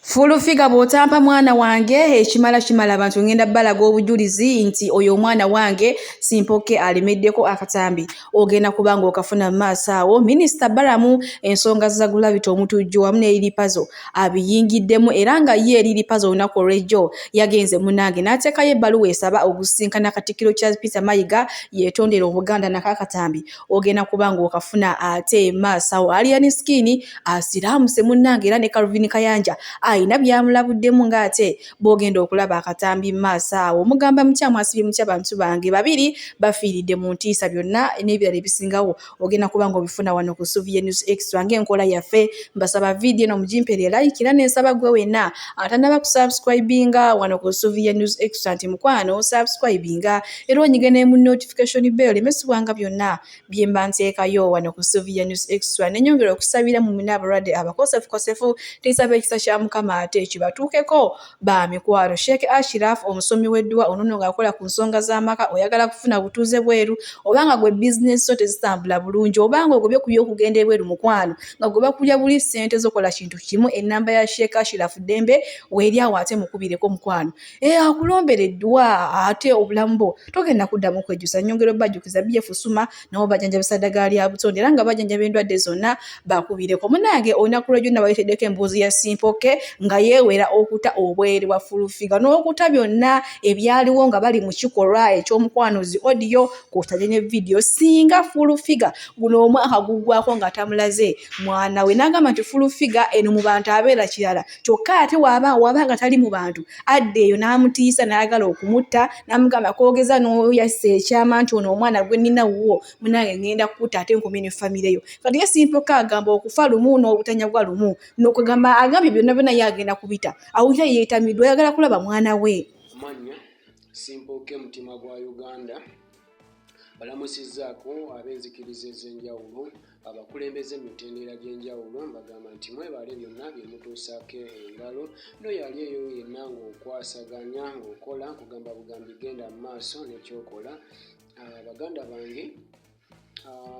Fulu figa bw'otampa mwana wange ekimala abantu ngenda balaga obujulizi nti oyo mwana wange Simpoke alemeddeko akatambi ogenda kubanga okafuna maaso awo. Minisita Baramu ensonga zagula bito omutujju wamu n'erilipazo abiyingiddemu era nga ye erilipazo olunaku olw'ejjo yagenze munange n'ateekayo ebbaluwa esaba okusinkana Katikkiro Charles Peter Mayiga yeetondera Obuganda nakakatambi ogenda kubanga okafuna ate maaso awo. Alien Skin asiraamuse munange era ne Calvin Kayanja aina byamulabuddemu ng'ate bogenda okulaba akatambi maaso awo. Mugamba mukyamu asibye mutya bantu bange babiri bafiiridde mu ntiisa byonna n'ebirala ebisingawo ogenda kubanga obifuna wano ku Sylvia News Extra ng'enkola yaffe. Mbasaba vidiyo no mugimpere like era n'ensaba gwe wenna atannaba kusubscribinga wano ku Sylvia News Extra nti mukwano subscribinga era onyige mu notification bell emesibwanga byonna bye mba nteekayo wano ku Sylvia News Extra. Nenyongera okusabira mu minabarade abakosefu tisaba ekisa kya Mukama ate kibatuukeko ba mikwalo. Sheikh Ashraf omusomi w'eddwa onono ng'akola ku nsonga z'amaka oyagala kufuna butuuze bweru obanga gwe business so tezitambula bulungi obanga ogobye ku by'okugenda ebweru mukwano nga gwe bakulya buli ssente zokola kintu kimu ennamba ya Sheikh Ashraf Dembe weeri awo ate mukubireko mukwano akulombereddwa ate obulamu bwo togenda kuddamu kwejjusa. Nyongera obajjukiza BF Suma nabo bajjanjabisa ddagala lya butonde era nga bajjanjaba endwadde zonna bakubireko. Munange olunaku lw'ejjo nabayiteddeko emboozi ya Simpoke nga yeewera okuta obwere bwa Fulu figa n'okuta byonna ebyaliwo nga bali mu kikolwa eky'omukwanozi audio kwotaje ne video. Singa Fulu figa guno omwaka guggwako nga tamulaze mwana we n'agamba nti Fulu figa eno mu bantu abeera kirala kyokka ate wabanga tali mu bantu adde eyo n'amutiisa n'ayagala okumutta n'amugamba koogeza n'oyassa ekyama nti ono omwana gwe nnina wuwo munange ngenda kukutta ate nkumye ne famire yo. Kati ye Simpoke agamba okufa lumu n'obutanyagwa lumu n'okugamba agambye byonna yagenda kubita awulira yeetamiddwa ayagala kulaba mwana we. Manya Simpoke mutima gwa Uganda balamusizzaako ab'enzikiriza ez'enjawulo abakulembeze mu mitendera gy'enjawulo mbagamba nti mwebale byonna bye mutuusaako engalo n'oyali eyo yenna ng'okwasaganya ng'okola nkugamba bugambi genda mu maaso n'ekyokola. Baganda bange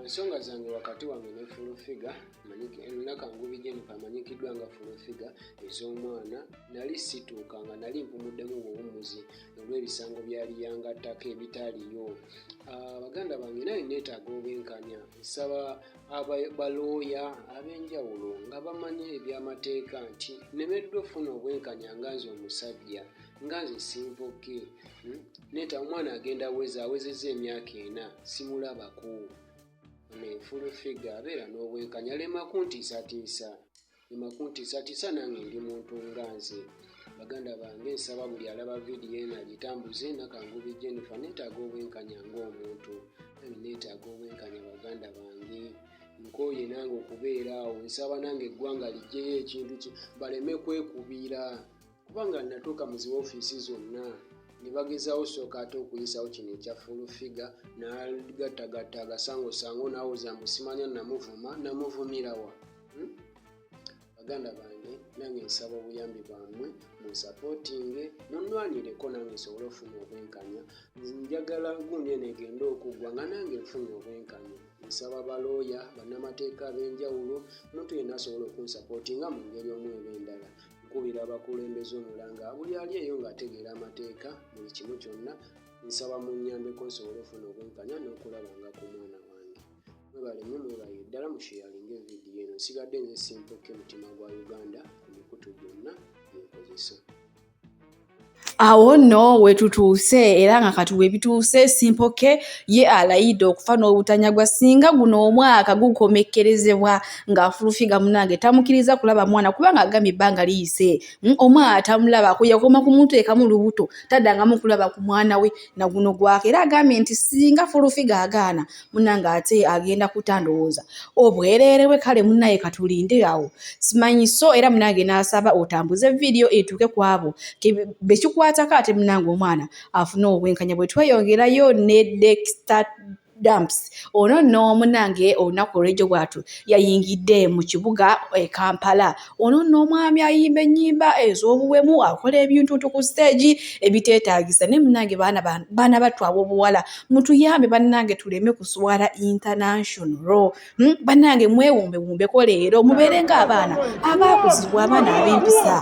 ensonga zange wakati wange ne Fulu figa nakangubi Jennifer amanyikiddwa nga Fulu figa ez'omwana nali situuka nga nali mpumuddemu buwummuzi olw'ebisango byali yangattako ebitaaliyo. Baganda bange naye neetaaga obwenkanya nsaba balooya ab'enjawulo nga bamanyi eby'amateeka nti nemeddwa ofuna obwenkanya nga nze omusajja nga nze Simpoke neetaaga omwana agenda awezezza emyaka 4 simulabako. Fulu figa abeera n'obwenkanya lema kuntiisatiisa nange ndi muntu nga nze. Baganda bange nsaba buli alaba vidiyo eno agitambuze nakangubi Jennifer neetaaga obwenkanya ng'omuntu neetaaga obwenkanya. Baganda bange nkooye nange okubeera awo nsaba nange eggwanga lijjeyo ekintu baleme kwekubira kubanga natuuka mu zi ofiisi zonna ne bagezaawo sooka ate okuyisawo kino ekya Fulu figa n'agattagatta agasangosango n'awuza musimanya namuvumirawa. Baganda bange nange nsaba obuyambi bwammwe munsapootinge munnwanireko nange nsobole okufuna obwenkanya. Njagala gundi eno egenda okuggwa nga nange nfunye obwenkanya. Nsaba balooya bannamateeka ab'enjawulo omuntu yenna asobola okunsapootinga mu ngeri omu eba endala. Nkubira abakulembeze omulanga buli ali eyo ng'ategeera amateeka buli kimu kyonna nsaba munnyambeko nsobole ofuna obwenkanya n'okulabanga ku mwana wange. Mwebalemu mwebaye ddala musheyalinga evidiyo eno. Nsigadde nze Simpoke mutima gwa Uganda ku mikutu gyonna enkozesa. Awo nno wetutuuse era nga kati webituuse Simpoke ye alayidde okufa n'obutanyagwa singa guno omwaka gukomekkerezebwa nga Fulu figa munange tamukiriza kulaba mwana kubanga agambye ebbanga liyise omwana tamulaba yakoma ku muntu ekamu lubuto taddangamu kulaba ku mwana we na guno gwaka era agambye nti singa Fulu figa agaana munange ate agenda kutandowooza obwereere we. Kale munnaye katulinde awo simanyi so era munange n'asaba otambuze vidiyo etuuke ku abo bekikwatako ate munange omwana afune obwenkanya. Bwe tweyongerayo ne Dexter Dumps ono nno munange olunaku olw'ejjo bwatu yayingidde mu kibuga Kampala. Ono nno omwami ayimba ennyimba ez'obuwemu akola ebintu ku stage ebiteetaagisa ne munange baana battu ab'obuwala mutuyambe bannange tuleme kuswala international bannange mwewumbewumbeko leero mubeere ng'abaana abaakuzibwa abaana ab'empisa.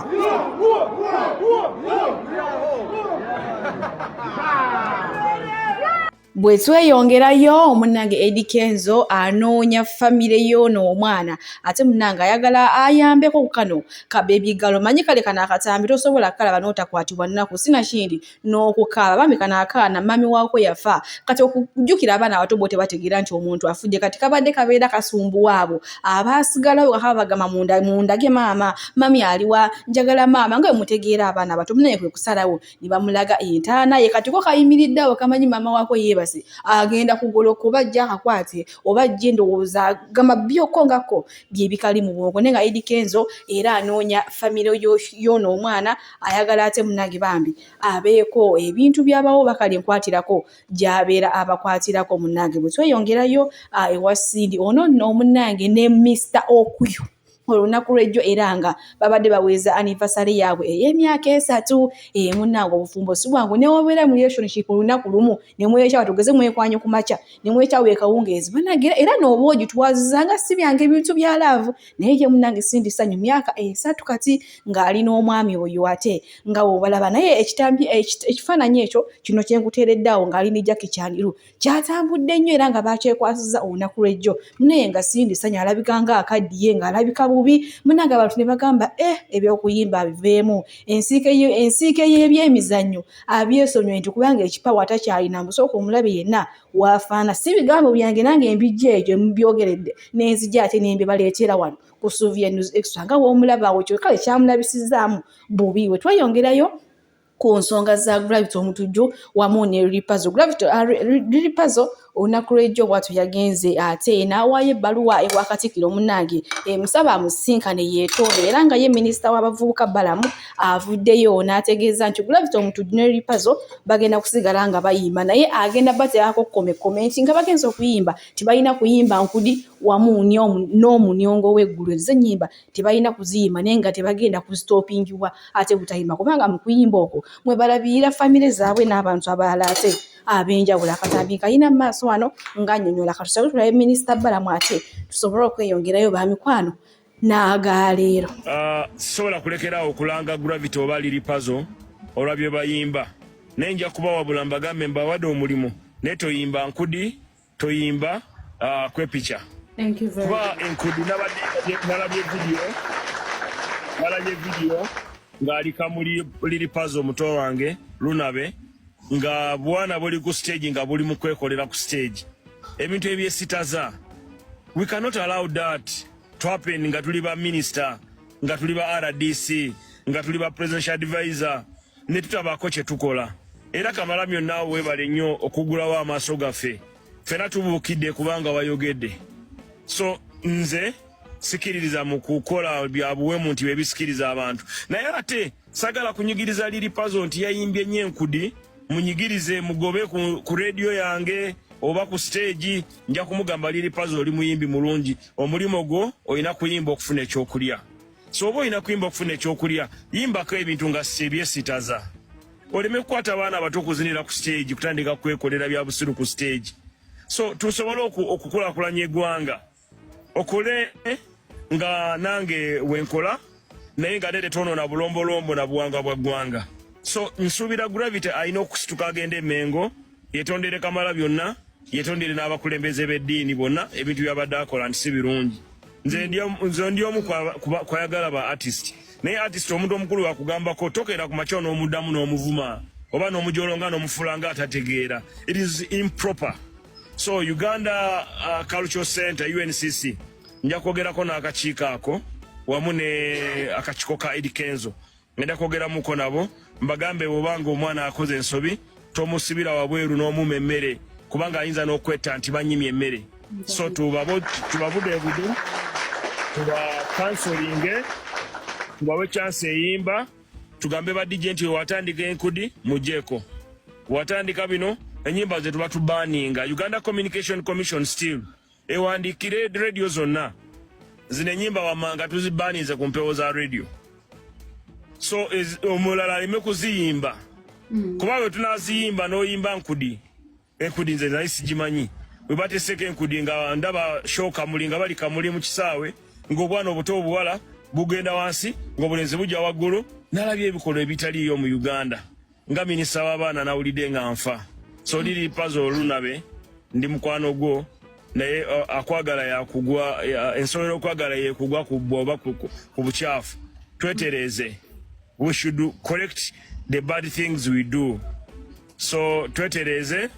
Bwe tweyongerayo munnange Eddie Kenzo anoonya famire y'ono omwana ate munnange ayagala ayambeko ku kano ka baby girl manyi kale kana akatambi tosobola kalaba n'otakwatibwa nnaku sina kindi n'okukaaba bambi kana akaana mami waako yafa kati okujjukira abaana abato bo tebategeera nti omuntu afudde kati kabadde kabeera kasumbuwaabo abaasigalawo bakabagama mundage maama mami aliwa njagala maama nga mutegeera abaana abato munaye kwe kusalawo ne bamulaga entaana ye kati ko kayimiriddeawo kamanyi maama waako yeebase agenda kugoloka oba ajja akakwate oba ajja endowooza gamba byokko ngako bye bikali mu bwongo naye nga Eddie Kenzo era anoonya famire y'ono omwana ayagala ate munnange bambi abeeko ebintu byabawo bakali nkwatirako gy'abeera abakwatirako munnange bwe tweyongerayo ewa Cindy ono nno munnange ne Mr. Okuyu olunaku lw'ejjo era nga babadde baweza anniversary yaabwe ey'emyaka 3 munnange obufumbo si bwangu ne wabeera mu relationship olunaku lumu ne mwekyawa tugeze mwekwanye ku makya ne mwekyawa ekawungeezi banagira era n'obwogi tuwazizanga si byange ebintu bya laavu naye ye munnange Cindy Sanyu myaka 3 kati ng'ali n'omwami oyo ate nga wobalaba naye ekifaananyi ekyo kino kyenkuteereddeawo ng'ali ne Jackie Chandiru kyatambudde nnyo era nga bakyekwasiza olunaku lw'ejjo naye nga Cindy Sanyu alabika nga akaddiye ng'alabika bubi munnange abantu ne bagamba ebyokuyimba biveemu ensiike y'ebyemizannyo abyesomye nti kubanga ekipawa takyalina musooka omulabe yenna waafaana si bigambo byange nange embijja egyo mubyogeredde n'enzija ate nembe baleetera wano ku Sylvia News Extra nga woomulabaawo kyo kale kyamulabisizaamu bubi we tweyongerayo ku nsonga za Gravity omutujju wamu ne Ripazo Gravity Ripazo olunaku lw'ejjo bw'atyo yagenze ate n'awaayo ebbaluwa ewa Katikkiro munnange emusaba amusinkane yeetonde era nga ye minisita w'abavubuka Balamu avuddeyo n'ategeeza nti Gravity omutujju ne Ripazo bagenda kusigala nga bayimba naye agenda bateekako komenti nga bagenza okuyimba tebalina kuyimba nkudi wamu n'omunyongo w'eggulu ezo ennyimba tebalina kuziyimba naye nga tebagenda kuzitoopingibwa ate butayimba kubanga mu kuyimba okwo mwe balabirira famire zaabwe n'abantu abalala ate ab'enjawulo akatambi kayina mu maaso wano ng'annyonnyola katusabe tulabe minisita Balamu ate tusobole okweyongerayo ba mikwano n'agaleero. Sobola kulekerawo okulanga Gravity oba Ripazo olwa bye bayimba naye nja kubawabula mbagambe mbawadde omulimu naye toyimba nkudi toyimba kwepica kuba enkudi nalabye vidiyo ng'alika muri Ripazo omuto wange Lunabe nga bwana buli ku stage nga buli mu kwekolera ku stage ebintu ebyesitaza. We cannot allow that to happen nga tuli ba minister nga tuli ba RDC nga tuli ba presidential advisor ne tutabako kye tukola era Kamala byonna webale nnyo okugulawo amaaso gaffe fena tubuukidde kubanga wayogedde so nze sikiririza mu kukola byabuwemu nti bebisikiriza abantu naye ate sagala kunyigiriza Ripazo nti yayimbye nnyo enkudi munyigirize mugobe ku radio yange oba ku stage nja kumugamba Ripazo oli muyimbi mulungi omulimo gwo oyina kuyimba okufuna ekyokulya so oba oyina kuyimba okufuna ekyokulya yimbako ebintu nga sebyesitaza oleme kukwata abaana abato okuzinira ku stage kutandika kwekolera bya busiru ku stage so tusobole okukulakulanya eggwanga okole nga nange wenkola naye nga dede tonoona bulombolombo na buwanga bwa ggwanga so nsuubira Gravity alina okusituka agende Mengo yetondere Kamala byonna yetondere n'abakulembeze b'eddiini bonna ebintu byabadde akola nti si birungi nze ndi omu kwayagala ba artist naye artist omuntu omukulu wakugambako tokera ku makya n'omuddamu n'omuvuma oba n'omujolonga n'omufuula nga atategeera it is improper so Uganda Cultural Center UNCC nja kwogerako n'akakiiko ako wamu ne akakiiko ka Eddie Kenzo ngenda kwogeramuko nabo mbagambe bw'obanga omwana akoze ensobi tomusibira wabweru n'omuma emmere kubanga ayinza n'okwetta nti banyimye emmere so tubabudebudu tuba kansolinge tubawe chance eyimba tugambe ba DJ nti watandika enkudi mujeko watandika bino enyimba ze tuba tubaninga Uganda Communication Commission still ewandikire radio zonna zine nyimba wamanga tuzibanize ku mpewo za radio so omulala aleme kuziyimba kuba bwe tunaziyimba n'oyimba nkudi enkudi nze naye sigimanyi bwe bateseka enkudi nga ndaba show Kamuli nga bali Kamuli mu kisaawe ng'obwana obuto obuwala bugenda wansi ng'obulenzi bujja waggulu. Nalabye ebikolwa ebitaliiyo mu Uganda nga minisita w'abaana nawulidde nga nfa. So liri puzzle Lunabe ndi mukwano gwo naye akwagala yakugwa ensonga okwagala yekugwa ku bwoba ku bucaafu. Twetereze. We should correct the bad things we do. So twetereze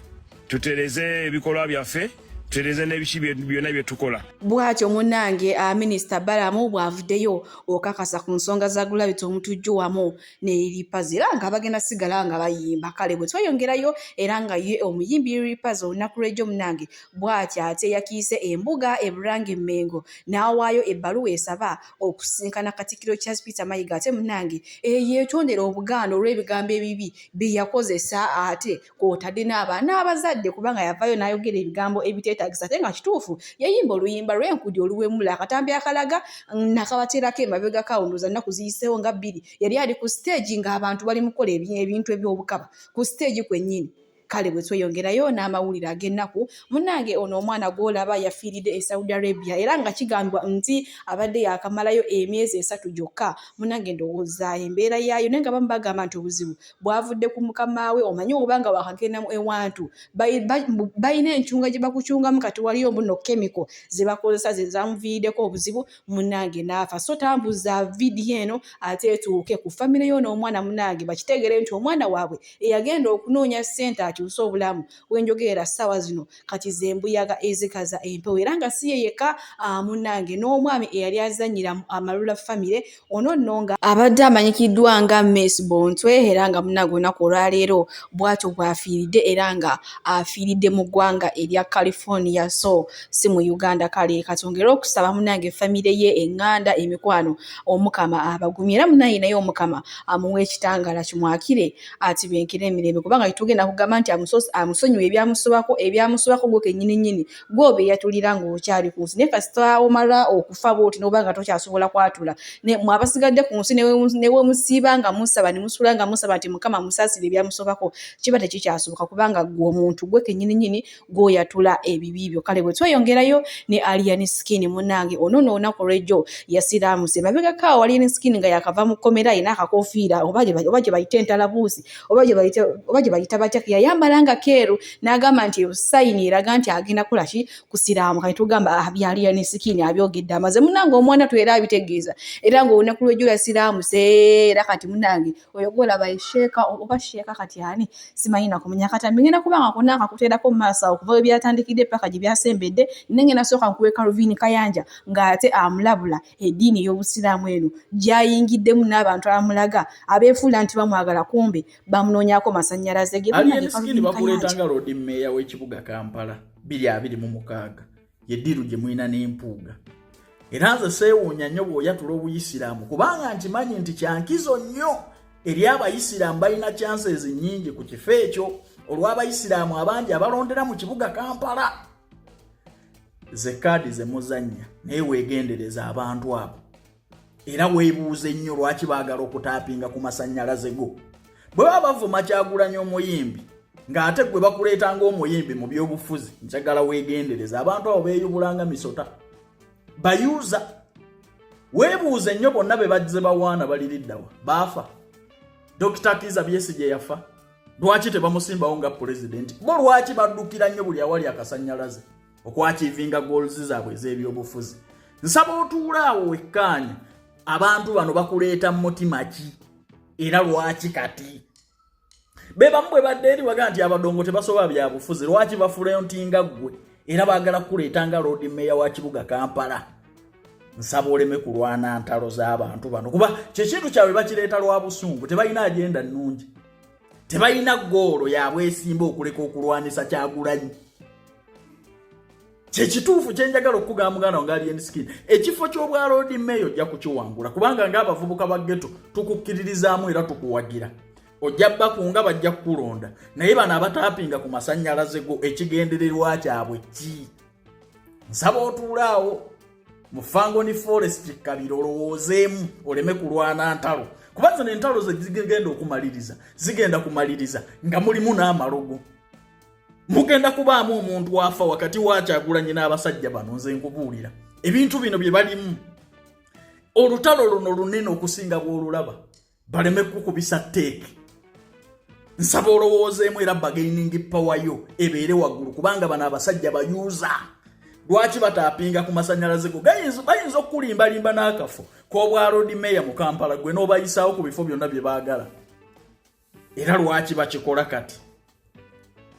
ebikolwa byaffe. Tereze n'ebishi byonna bye tukola. Bwatyo munnange Minisita Balamu bwavuddeyo okakasa ku nsonga za Gulabito omutujju wamu ne Liripazi era nga bagenda sigala nga bayimba. Kale bwe tweyongerayo era nga ye omuyimbi Liripazi olunaku lw'ejjo munnange bw'ati ate yakiise embuga e Bulange Mmengo n'awaayo ebbaluwa esaba okusinkana Katikkiro Charles Peter Mayiga ate munnange yeetondera Obuganda olw'ebigambo ebibi bye yakozesa ate kw'otadde n'abaana abazadde kubanga yavaayo n'ayogera ebigambo ebiteetagisa ate nga kituufu yayimba oluyimba lw'enkudi oluwemula akatambi akalaga nakabateerako emabega kawunduza nnaku ziyiseewo nga 2 yali ali ku stage ng'abantu bali mukola ebintu eby'obukaba ku stage kwennyini. Kale bwe tweyongerayo n'amawulire ag'ennaku munnange ono omwana gw'olaba yafiiridde e Saudi Arabia era nga kigambibwa nti abadde yakamalayo emyezi 3 gyokka. Munnange ndowooza embeera yaayo naye nga bamu bagamba nti obuzibu bwavudde ku mukama we omanyi obanga wakagendamu ewantu balina enkyunga gye bakukyungamu kati waliyo mbuno chemical ze bakozesa ze zamuviiriddeko obuzibu munnange n'afa. So tambuza vidiyo eno ate etuuke ku famire y'ono omwana munnange bakitegere nti omwana waabwe eyagenda okunoonya ssente akyusa obulamu wenjogerera ssaawa zino kati zembuyaga ezikaza empewo era nga si ye yekka munnange n'omwami eyali azannyira Amalula famire ono nno nga abadde amanyikiddwa nga Messi Bontwe era nga munnange olunaku olwaleero bw'atyo bw'afiiridde era nga afiiridde mu ggwanga erya California so si mu Uganda. Kale katongera okusaba munnange famire ye eŋŋanda emikwano omukama abagumye era munnange naye omukama amuwa ekitangala kimwakire atibenkera emirembe kubanga tugenda kugamba nti amusonyiwa ebyamusobako gwe kennyini gwobe yatulira ng'okyali ku nsi naye kasita omala okufa bw'oti n'oba nga tokyasobola kwatula mwabasigadde ku nsi newe musiiba nga musaba ne musula nga musaba nti mukama musaasire ebyamusobako kiba tekikyasoboka kubanga gwe omuntu gwe kennyini gw'oyatula ebibibyo. Kale bwe tweyongerayo ne Alien Skin munnange ono n'olunaku olw'ejjo yasiraamuse emabega kaawo Alien Skin nga yakava mu kkomera ayina akakofiira oba gye bayita entalabuusi oba gye bayita batya yayambala nga keeru n'agamba nti sayini eraga nti agenda kulaki kusiraamu. Kati tugamba bya Alien Skin abyogedde amaze munnange omwana tu era abitegeeza era ng'olunaku lw'ejjo yasiraamuse era kati munnange oyo gw'olaba sheeka oba sheeka kati ani simanyi nakumanya katambi ngenda kubanga konna akakuteerako mu maaso awo kuva we byatandikidde paka gye byasembedde nange nasooka nkuwe Calvin Kayanja ng'ate amulabula eddiini y'obusiraamu eno gyayingiddemu n'abantu amulaga abeefuula nti bamwagala kumbe bamunoonyako masannyalaze ge Alien Skin bakuleetanga road mmeeya w'ekibuga Kampala 2026 yeddiru gye mulina n'empuuga era nze seewuunya nnyo bw'oyatula obuyisiraamu kubanga nti manyi nti kyankizo nnyo eri abayisiraamu balina chances nnyingi ku kifo ekyo olw'abayisiraamu abangi abalondera mu kibuga Kampala. Ze kaadi ze muzannya naye weegendereza abantu abo era weebuuze nnyo lwaki baagala okutaapinga ku masannyalaze go. Bwe baba bavuma Kyagulanyi omuyimbi ng'ate gwe bakuleetanga omuyimbi mu byobufuzi njagala weegendereza abantu abo beeyubulanga misota bayuuza. Weebuuze nnyo bonna be bazze bawaana baliriddawa baafa. Dr. Kizza Besigye yafa lwaki tebamusimbawo nga pulezidenti bo lwaki baddukira nnyo buli awali akasannyalaze okwakiivinga goals zaabwe ez'ebyobufuzi. Nsaba otuulaawo wekkaanya abantu bano bakuleeta mu mutima ki era lwaki kati be bamu bwe badde eri waga nti abadongo tebasobola byabufuzi lwaki bafulontinga ggwe era baagala kukuleetanga road mmeeya wa kibuga Kampala. Nsaba oleme kulwana ntalo z'abantu bano kuba kyekintu kyabwe bakireeta lwa busungu tebalina agenda nnungi tebalina ggoolo yaabwe esimba okuleka okulwanisa Kyagulanyi. Kyekituufu kyenjagala okugamba muganda nga Alien Skin ekifo ky'obwa road mmeeya ojja kukiwangula kubanga ng'abavubuka ba ghetto tukukkiririzaamu era tukuwagira ojja bakunga bajja kukulonda naye bano abataapinga ku masannyalaze go ekigendererwa kyabwe ki. Nsaba otuulaawo mu Fangoni Forest Kabiro olowoozeemu oleme kulwana ntalo kuba zino entalo ze zigenda kumaliriza nga mulimu n'amalogo. Mugenda kubaamu omuntu wafa wakati wa Kyagulanyi n'abasajja bano nze nkubuulira ebintu bino bye balimu olutalo luno lunene okusinga bw'olulaba baleme kukubisa teeke. Nsaba olowoozeemu era bargaining power yo ebeere waggulu kubanga bano abasajja bayuuza. Lwaki bataapinga ku masannyalaze go? Bayinza okukulimbalimba n'akafo k'obwa road mayor mu Kampala gwe n'obayisaawo ku bifo byonna bye baagala. Era lwaki bakikola kati?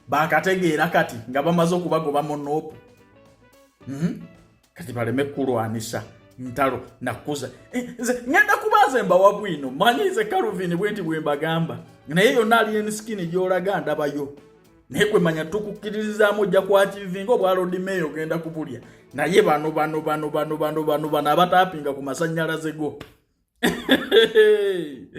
Bakategeera kati nga bamaze okubagoba mu noopu. Kati baleme kulwanisa ntalo nakuza. Ngenda kubaze mbawa bwino manyize Calvin bwenti bwe mbagamba. Naye yonna alien skin gy'olaga ndabayo. Naye kwe manya tukukkiririzaamu ojja kwakivinga obwa road mayor ogenda kubulya. Naye bano abataapinga ku masannyalaze go.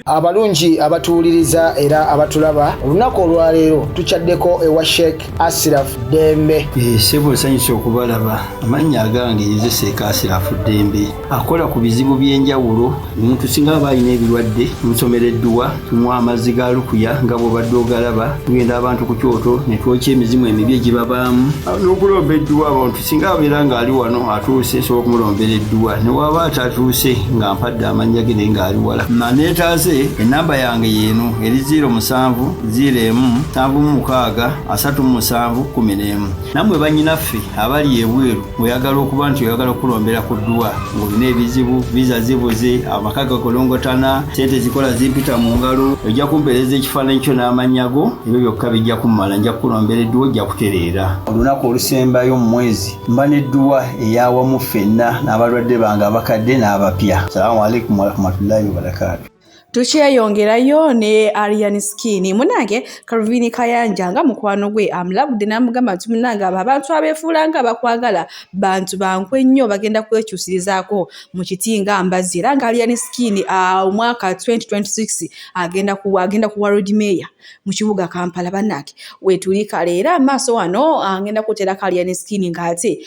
Abalungi abatuuliriza era abatulaba olunaku olwaleero tukyaddeko ewa Sheikh Ashraf Dembe. Sebo nsanyusa okubalaba. Amannya agange ye Sheikh Ashraf Dembe akola ku bizibu by'enjawulo. Omuntu singa aba alina ebirwadde musomereddwa tunywa amazzi ga lukuya nga bw'obadde ogalaba tugenda abantu ku kyoto ne twokya emizimu emibi egibabaamu n'okulomba edduwa. Abantu singa abeera ng'ali wano atuuse sobola okumulombera edduwa ne waba atatuuse nga mpadde amannya ge naye ng'ali wala. Neetaase enamba yange yeeno eri 0707763711. Nammwe bannyinaffe abali ebweru oyagala okuba nti oyagala okulombera ku dduwa ng'olina ebizibu viza zibuze amaka gakolongotana sente zikola zimpita mu ngalo ojja kumpeereza ekifaananyi kyo n'amannya go ebyo byokka bijja kummala nja kukulombera edduwa ojja kutereera. Olunaku olusembayo mu mwezi mba n'edduwa ey'awamu ffenna n'abalwadde bange abakadde n'abapya. Salaamu alaikum warahmatullahi wabarakatuh. Tukyeyongerayo ne Aryan Skin munange Calvin Kayanja nga mukwano gwe amulabudde n'amugamba nti munange abantu abeefuula nga bakwagala bantu bankwe nnyo bagenda kwekyusirizaako mu kiti nga mbazi. Era nga Aryan Skin omwaka 2026 agenda kuwa road mayor mu kibuga Kampala bannange wetuli kale. Era amaaso wano agenda kuteera Aryan Skin ng'ate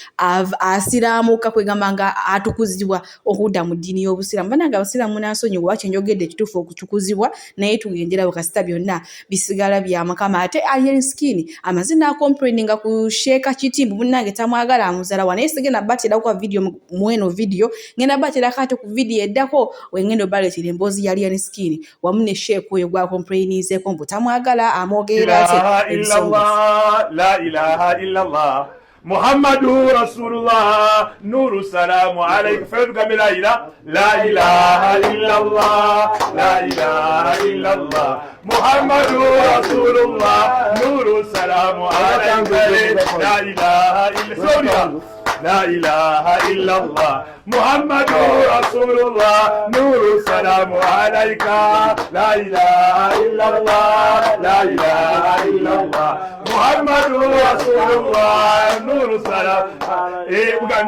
asiraamuka kwegamba nga atukuzibwa okudda mu ddiini y'obusiraamu. Bannange abasiraamu munansonyiwa kyenjogedde ekituufu okutukuzibwa naye tugendera bakasita byonna bisigala bya Mukama. Ate Aryan Skin amazina akomplaininga ku Sheikh Kitimbu munnange tamwagala amuzala wana yesigenda batira kwa video mweno video ngenda batira kate ku video eddako wengendo baletira emboozi ya Aryan Skin wamu ne Sheikh oyo gwa complainize ko mbu tamwagala amogera ate la ilaha illallah Muhammadu Rasulullah Nuru salamu alayka fayuka la ilaha illallah la ilaha illallah Muhammadu Rasulullah Nuru salamu alayka la ilaha illallah la ilaha illallah Muhammadu Rasulullah Nuru salamu alayka la ilaha illallah la ilaha illallah Muhammadu Rasulullah Nuru salam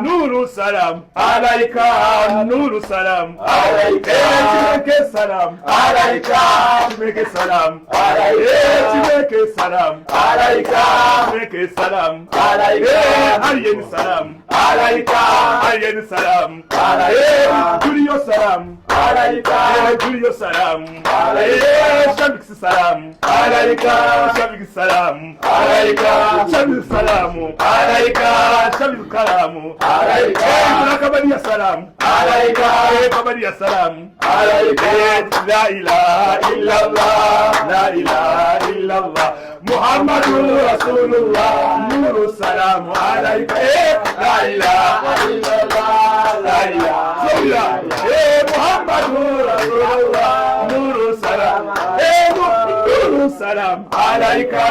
Nuru salam alayka Nuru salam alayka Chimeke salam alayka Chimeke salam alayka Chimeke salam alayka Chimeke salam alayka Aryan salam alayka Aryan salam alayka Julio salam alayka Julio salam alayka Shabik salam alayka Shabik salam alayka Shabik salamu alayka Shabik kalamu alayka Kabadiya salam alayka Kabadiya salam alayka la ilaha illallah la ilaha illallah Muhammadu Rasulullah Nuru salamu alayka la ilaha illallah la ilaha illallah Muhammadu Rasulullah Nuru salam Nuru salam alayka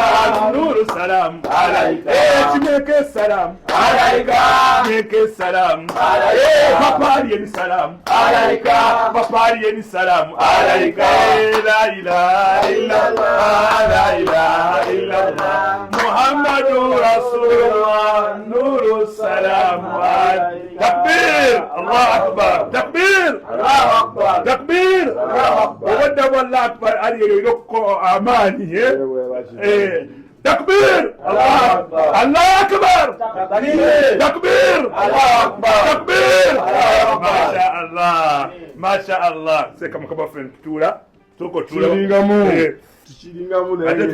Nuru salam alayka Chimeke salam alayka Chimeke salam alayka Papariyen salam alayka Papariyen salam alayka la ilaha illallah la ilaha illallah Muhammadu Rasulullah Nuru salam alayka Takbir Allah Akbar Takbir Allah Akbar Takbir Allah Akbar Wanda Allah Akbar ariyo yokko amani Takbir Allah Akbar Allah Akbar Takbir Allah Akbar Takbir Masha Allah Masha Allah c'est comme faire tura tuko tura Chiringamu very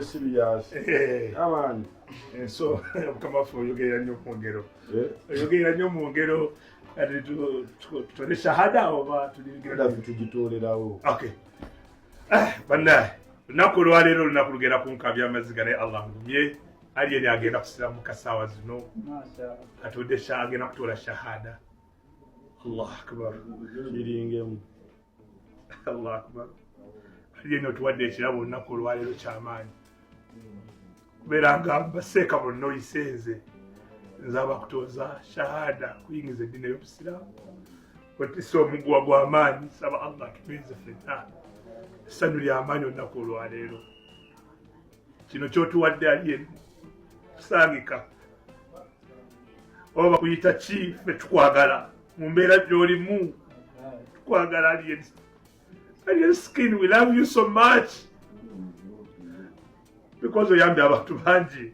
serious. Come on. So kama fo yogera nyo mwongero. Yogera nyo mwongero ati tutole shahada oba tulingira tugitolerawo. Okay. Banda lunaku olwaleero olunaku lugenda kunkabya amaziga naye Allah ngumye aliyeni agenda kusiramu kasawa zino atudde agenda kutola shahada. Allah akbar. Kiringemu. Allah akbar. Aliyeni otuwadde ekirabo olunaku olwaleero kyamaanyi kubeera nga baseeka bonna oyisenze nze abakutoza shahada kuyingiza eddiini y'obusiraamu otisa omuguwa gw'amaanyi saba Allah akimenze ffenna essanyu ly'amaanyi olunaku olwaleero kino kyotuwadde aliyeni tusangika oba bakuyita ki ffe tukwagala mu mbeera gy'olimu tukwagala aliyeni skin we love you so much because oyambye abantu bangi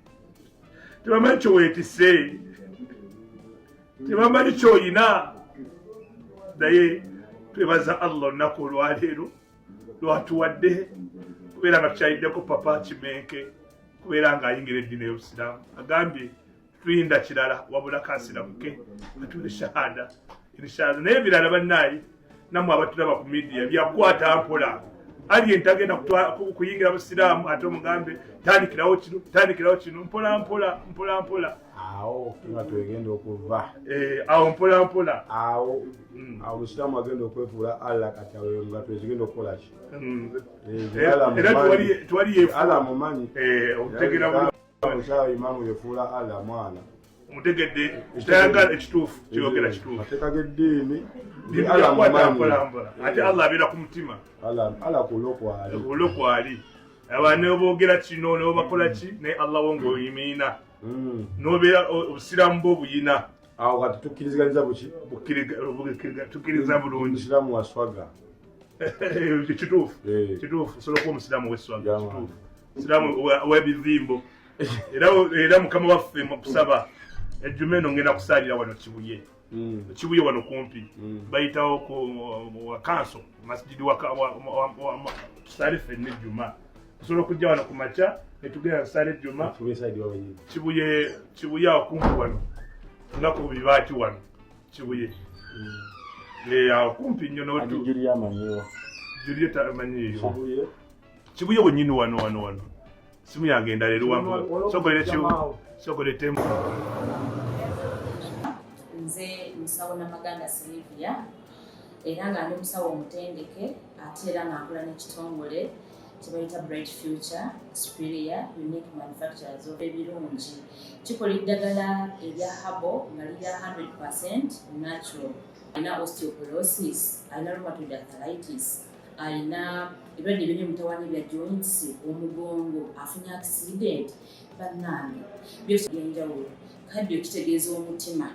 tebamanyi kyoweetise tebamanyi kyoyina naye twebaza Allah olunaku olwaleero lwatuwadde kubeera nga tukyayiddeko papa Kimenke kubeera nga ayingira eddiini y'obusiraamu agambye tuyinda kirala wabula kansiramuke atule shahada inshallah naye ebirala bannaayi nammwe abatulaba ku midiya byakwata mpola ali entagenda kuyingira busiraamu ate omugambe tandikirawo kino mpola awo nga twegenda okuva awo mpola awo omusiraamu agenda okwefuula Allah kati awo nga twezigenda okukola ki era twali Allah mumanyi otegera omusaawa imaamu yefuula Allah mwana omutegedde kitayagala ekituufu kyogera kituufu mateeka g'eddiini Allah mumanyi ate Allah abeera ku mutima Allah kulo kwali abantu oboogera kino n'obakola ki naye Allah wo ng'oyimiina n'obeera obusiraamu bw'obuyina awo kati tukkiriziganiza buki tukkiriza bulungi omusiraamu waswaga kituufu osobola okuba omusiraamu w'eswaga kituufu omusiraamu w'ebivimbo era mukama waffe kusaba ejjuma eno ngenda kusaalira wano kibuye wano kumpi bayitawo wa kanso masjidi tusaale ffenna ejjuma tusobola okujja wano ku makya netugenda tusaale ejjuma kibuye awo kumpi wano tunaku bibaati wano kibuye awo kumpi nnyo Julie tamanyiyo kibuye bwennyini wano simu yagenda leero wampa sogolere temu nze musawo Namaganda Sylvia era nga ndi musawo omutendeke ate era nga nkola n'ekitongole kyebayita Bright Future Superior Unique Manufacturers ebirungi kikola eddagala erya habo nga lirya 100% natural. Alina osteoporosis, alina rheumatoid arthritis, alina ebirwadde by'emitawaana bya joints, omugongo, afunye accident, bannange byose byenjawulo. Kaddio kitegeeza omutima,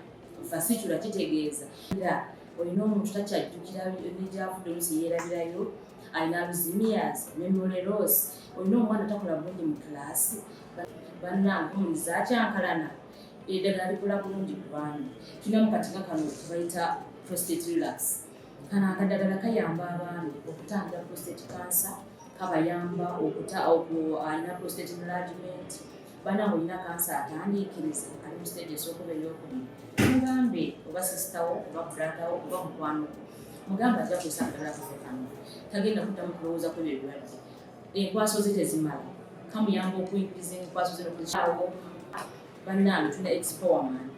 fasitula kitegeeza era olina omuntu takyajjukira ebyavudde oluusi yeerabirayo, alina alzheimer's, memory loss, olina omwana takola bulungi mu kilaasi, bannange omuliza akyankalana eddagala likola bulungi ku baana. Tulinamu katinga kano bayita prostate relax. Kano akadagala kayamba abaana okutangira prostate cancer, kabayamba alina prostate enlargement, bannange olina kansa atandiikiriza ali mu stage esookuba ey'okubiri. Mugambe oba sisitawo oba bradawo oba mukwano mugambe ajja kusanga ddala kafe kano tagenda kuddamu kulowooza ku ebyo ebirwadde. Enkwaso ze tezimala kamuyamba okuyingiza enkwaso ze nokuzaawo. Bannange tulina expowerman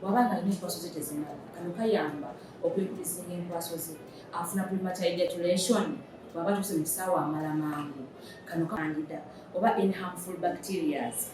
bw'abanga alina enkwaso ze tezimala kano kayamba okuyingiza enkwaso ze afuna premature ejaculation bw'aba tuse mu kisaawa amala mangu kano kandida oba any harmful bacterias